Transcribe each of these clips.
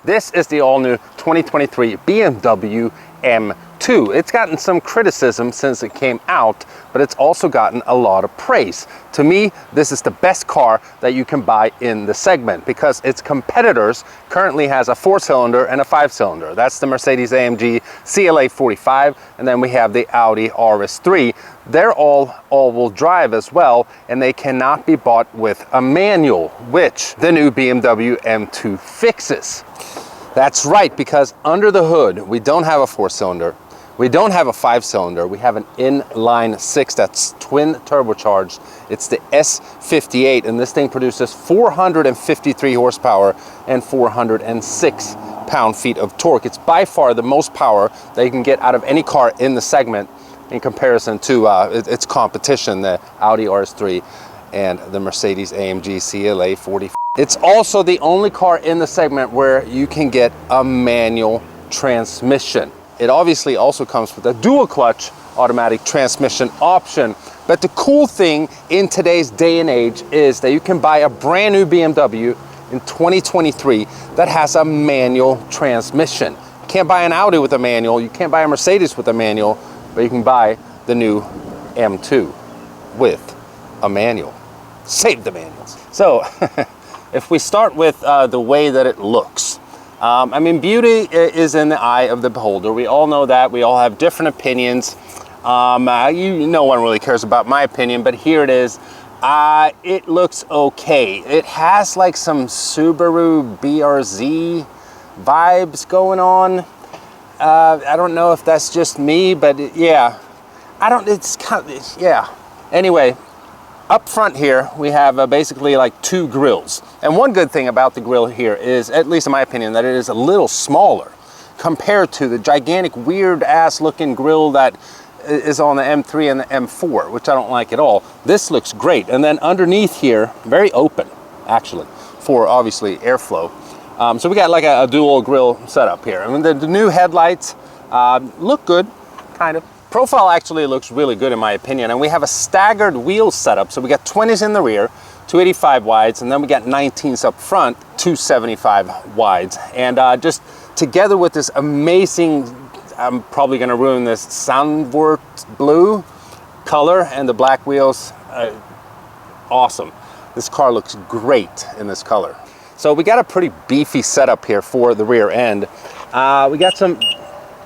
This is the all-new 2023 BMW M2. It's gotten some criticism since it came out, but it's also gotten a lot of praise. To me, this is the best car that you can buy in the segment because its competitors currently has a 4-cylinder and a 5-cylinder. That's the Mercedes-AMG CLA 45, and then we have the Audi RS3. They're all-wheel drive as well, and they cannot be bought with a manual, which the new BMW M2 fixes. That's right, because under the hood, we don't have a 4-cylinder, we don't have a 5-cylinder, we have an inline 6 that's twin turbocharged. It's the S58, and this thing produces 453 horsepower and 406 pound-feet of torque. It's by far the most power that you can get out of any car in the segment in comparison to its competition, the Audi RS3 and the Mercedes-AMG CLA 45. It's also the only car in the segment where you can get a manual transmission. It obviously also comes with a dual clutch automatic transmission option. But the cool thing in today's day and age is that you can buy a brand new BMW in 2023 that has a manual transmission. You can't buy an Audi with a manual, you can't buy a Mercedes with a manual, but you can buy the new M2 with a manual. Save the manuals. So, if we start with the way that it looks, I mean, beauty is in the eye of the beholder. We all know that. We all have different opinions. No one really cares about my opinion, but here it is. It looks okay. It has like some Subaru BRZ vibes going on. I don't know if that's just me, but yeah. It's kind of, yeah. Anyway. Up front here, we have basically like two grills. And one good thing about the grill here is, at least in my opinion, that it is a little smaller compared to the gigantic, weird-ass looking grill that is on the M3 and the M4, which I don't like at all. This looks great. And then underneath here, very open, actually, for obviously airflow. So we got like a dual grill setup here. I mean, the new headlights look good, kind of. Profile actually looks really good in my opinion, and we have a staggered wheel setup. So we got 20s in the rear, 285 wides, and then we got 19s up front, 275 wides. And just together with this amazing, I'm probably gonna ruin this, Sandvort blue color and the black wheels, awesome. This car looks great in this color. So we got a pretty beefy setup here for the rear end. We got some,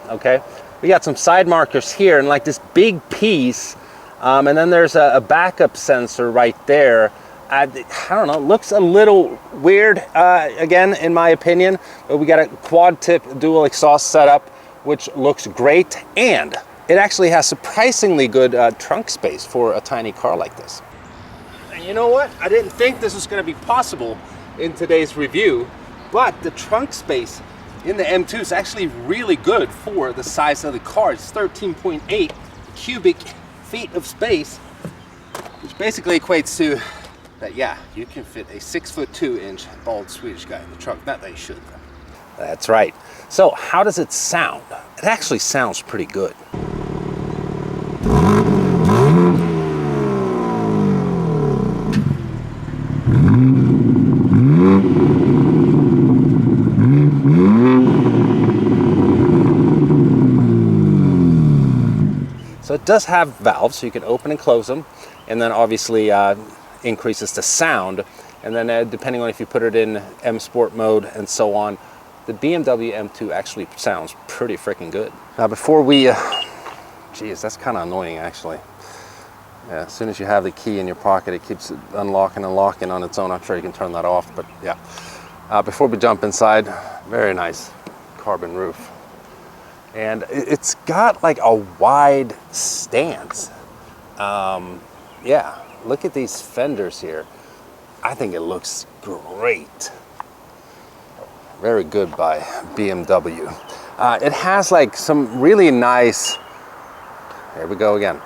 okay. We got some side markers here and like this big piece, and then there's a backup sensor right there. I don't know, looks a little weird, again, in my opinion, but we got a quad tip dual exhaust setup, which looks great, and it actually has surprisingly good trunk space for a tiny car like this. And you know what? I didn't think this was gonna be possible in today's review, but the trunk space in the M2 is actually really good for the size of the car. It's 13.8 cubic feet of space, which basically equates to that, yeah, you can fit a 6'2" bald Swedish guy in the trunk. Not that you should, though. That's right. So how does it sound? It actually sounds pretty good. So it does have valves, so you can open and close them, and then obviously increases the sound. And then depending on if you put it in M Sport mode and so on, the BMW M2 actually sounds pretty freaking good. Now before we, geez, that's kind of annoying actually. Yeah, as soon as you have the key in your pocket, it keeps unlocking and locking on its own. I'm sure you can turn that off, but yeah. Before we jump inside, very nice carbon roof. And it's got like a wide stance. Yeah, look at these fenders here. I think it looks great. Very good by BMW. It has like some really nice, here we go again.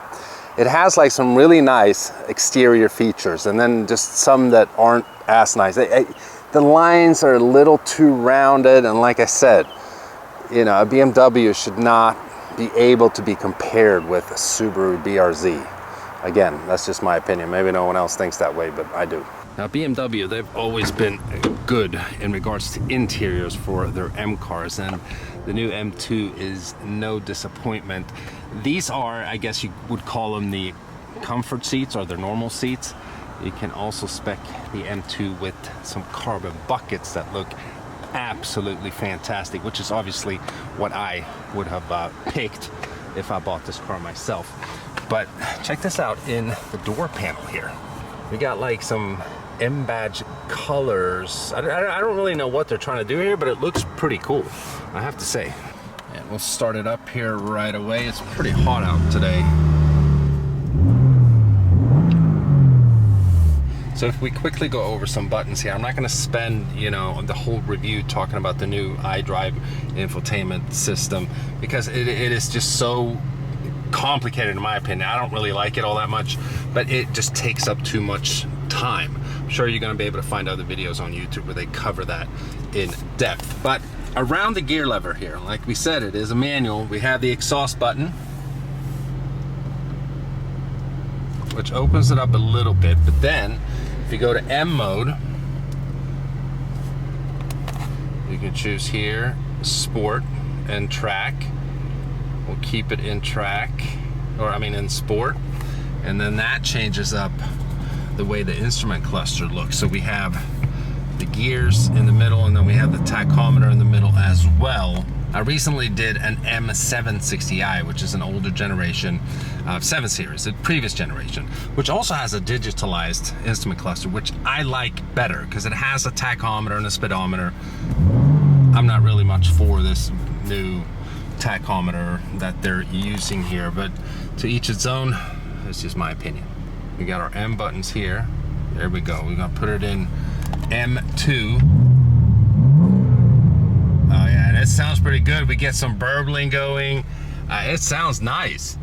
It has like some really nice exterior features, and then just some that aren't as nice. The lines are a little too rounded, and like I said, you know, a BMW should not be able to be compared with a Subaru BRZ. Again, that's just my opinion. Maybe no one else thinks that way, but I do. Now BMW, they've always been good in regards to interiors for their M cars, and the new M2 is no disappointment. These are, I guess you would call them the comfort seats or their normal seats. You can also spec the M2 with some carbon buckets that look absolutely fantastic, which is obviously what I would have picked if I bought this car myself. But check this out in the door panel here. We got like some M badge colors. I don't really know what they're trying to do here, but it looks pretty cool, I have to say. And we'll start it up here right away. It's pretty hot out today. So if we quickly go over some buttons here, I'm not going to spend, you know, the whole review talking about the new iDrive infotainment system, because it is just so complicated in my opinion. I don't really like it all that much, but it just takes up too much time. I'm sure you're going to be able to find other videos on YouTube where they cover that in depth. But around the gear lever here, like we said, it is a manual. We have the exhaust button, which opens it up a little bit, but then if you go to M mode, you can choose here sport and track. We'll keep it in track, or I mean in sport, and then that changes up the way the instrument cluster looks. So we have the gears in the middle, and then we have the tachometer in the middle as well. I recently did an M760i, which is an older generation 7 Series, the previous generation, which also has a digitalized instrument cluster, which I like better because it has a tachometer and a speedometer. I'm not really much for this new tachometer that they're using here, but to each its own. That's just my opinion. We got our M buttons here. There we go. We're gonna put it in M2. Oh yeah, and it sounds pretty good. We get some burbling going. It sounds nice.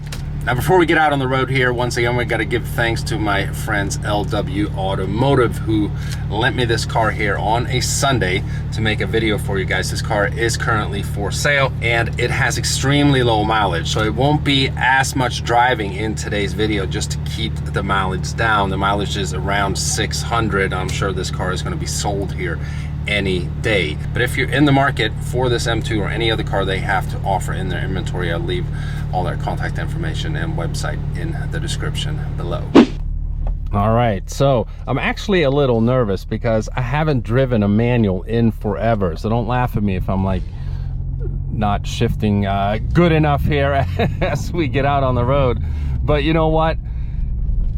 Now before we get out on the road here, once again we got to give thanks to my friends LW Automotive, who lent me this car here on a Sunday to make a video for you guys. This car is currently for sale and it has extremely low mileage, so it won't be as much driving in today's video, just to keep the mileage down. The mileage is around 600. I'm sure this car is going to be sold here any day. But if you're in the market for this M2 or any other car they have to offer in their inventory, I'll leave all their contact information and website in the description below. All right, so I'm actually a little nervous because I haven't driven a manual in forever, so don't laugh at me if I'm like not shifting good enough here as we get out on the road. But you know what,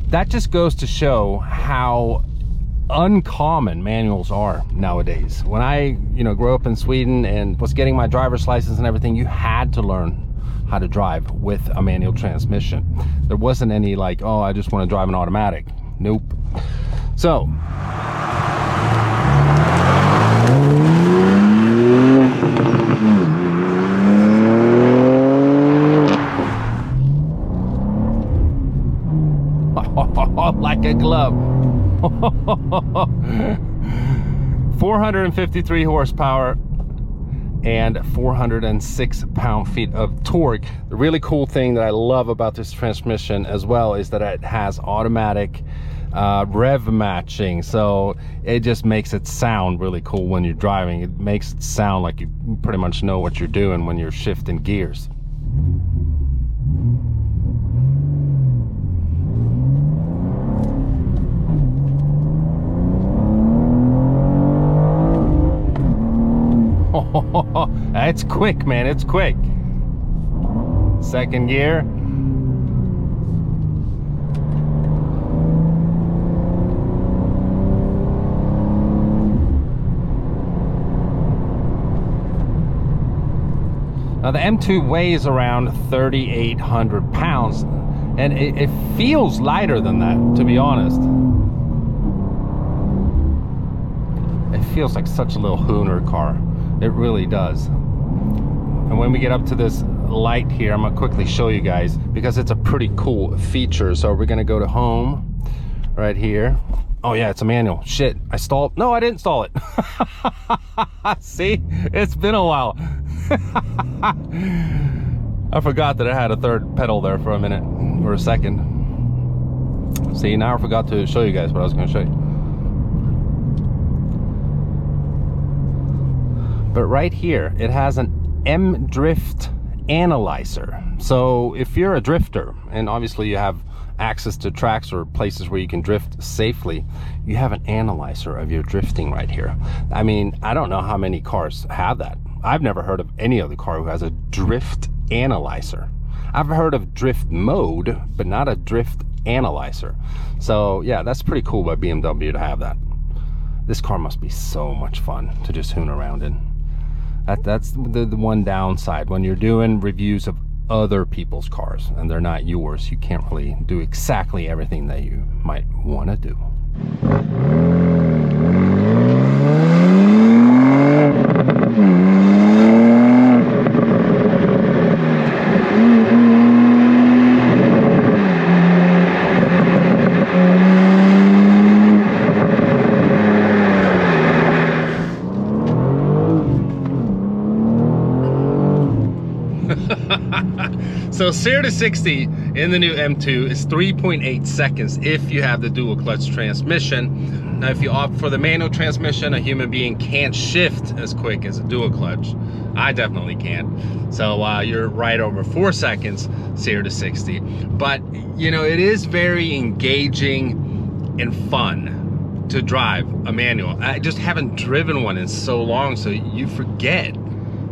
that just goes to show how uncommon manuals are nowadays. When I grew up in Sweden and was getting my driver's license and everything, you had to learn how to drive with a manual transmission. There wasn't any like, oh, I just want to drive an automatic. Nope. So like a glove. 453 horsepower and 406 pound-feet of torque. The really cool thing that I love about this transmission as well is that it has automatic rev matching, so it just makes it sound really cool when you're driving. It makes it sound like you pretty much know what you're doing when you're shifting gears. It's quick, man, it's quick. Second gear. Now the M2 weighs around 3,800 pounds, and it feels lighter than that, to be honest. It feels like such a little Hooner car. It really does. And when we get up to this light here, I'm gonna quickly show you guys because it's a pretty cool feature. So we're gonna go to home right here. Oh yeah, it's a manual. Shit, I stalled. No, I didn't stall it. See, it's been a while. I forgot that I had a third pedal there for a minute or a second. See, now I forgot to show you guys what I was gonna show you. But right here, it has an M drift analyzer. So if you're a drifter, and obviously you have access to tracks or places where you can drift safely, you have an analyzer of your drifting right here. I mean, I don't know how many cars have that. I've never heard of any other car who has a drift analyzer. I've heard of drift mode, but not a drift analyzer. So yeah, that's pretty cool by BMW to have that. This car must be so much fun to just hoon around in. That's the one downside. When you're doing reviews of other people's cars and they're not yours, you can't really do exactly everything that you might want to do. So 0 to 60 in the new M2 is 3.8 seconds if you have the dual clutch transmission. Now if you opt for the manual transmission, a human being can't shift as quick as a dual clutch. I definitely can't. So you're right over 4 seconds 0 to 60. But you know, it is very engaging and fun to drive a manual. I just haven't driven one in so long, so you forget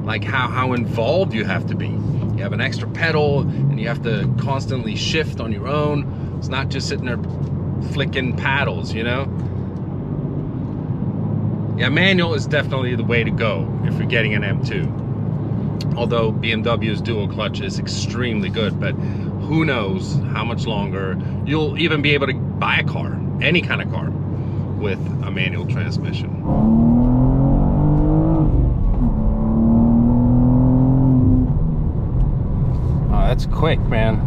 like how involved you have to be. You have an extra pedal and you have to constantly shift on your own. It's not just sitting there flicking paddles, you know? Yeah, manual is definitely the way to go if you're getting an M2. Although BMW's dual clutch is extremely good, but who knows how much longer you'll even be able to buy a car, any kind of car, with a manual transmission. That's quick, man.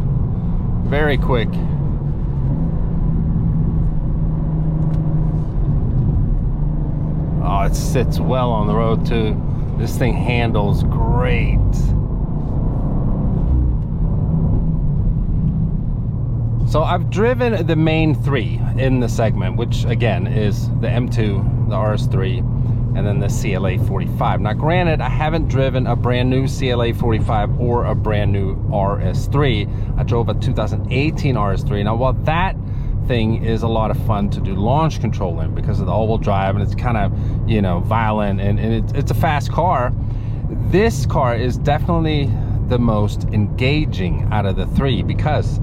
Very quick. Oh, it sits well on the road too. This thing handles great. So I've driven the main three in the segment, which again is the M2, the RS3, and then the CLA 45. Now granted, I haven't driven a brand new CLA 45 or a brand new RS3. I drove a 2018 RS3. Now while that thing is a lot of fun to do launch control in because of the all-wheel drive and it's kind of, you know, violent and it's a fast car, this car is definitely the most engaging out of the three because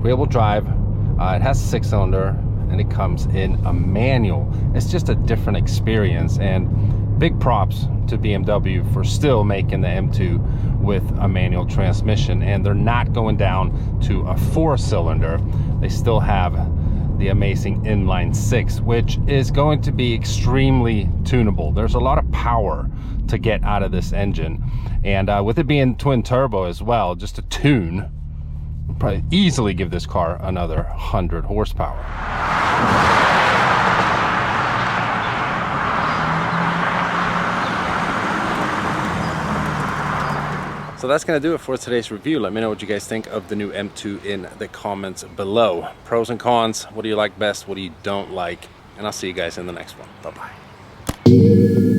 rear-wheel drive, it has a 6-cylinder, and it comes in a manual. It's just a different experience, and big props to BMW for still making the M2 with a manual transmission, and they're not going down to a 4-cylinder. They still have the amazing inline 6, which is going to be extremely tunable. There's a lot of power to get out of this engine, and with it being twin turbo as well, just a tune would probably easily give this car another 100 horsepower. So that's going to do it for today's review. Let me know what you guys think of the new M2 in the comments below. Pros and cons, what do you like best, what do you don't like? And I'll see you guys in the next one. Bye-bye.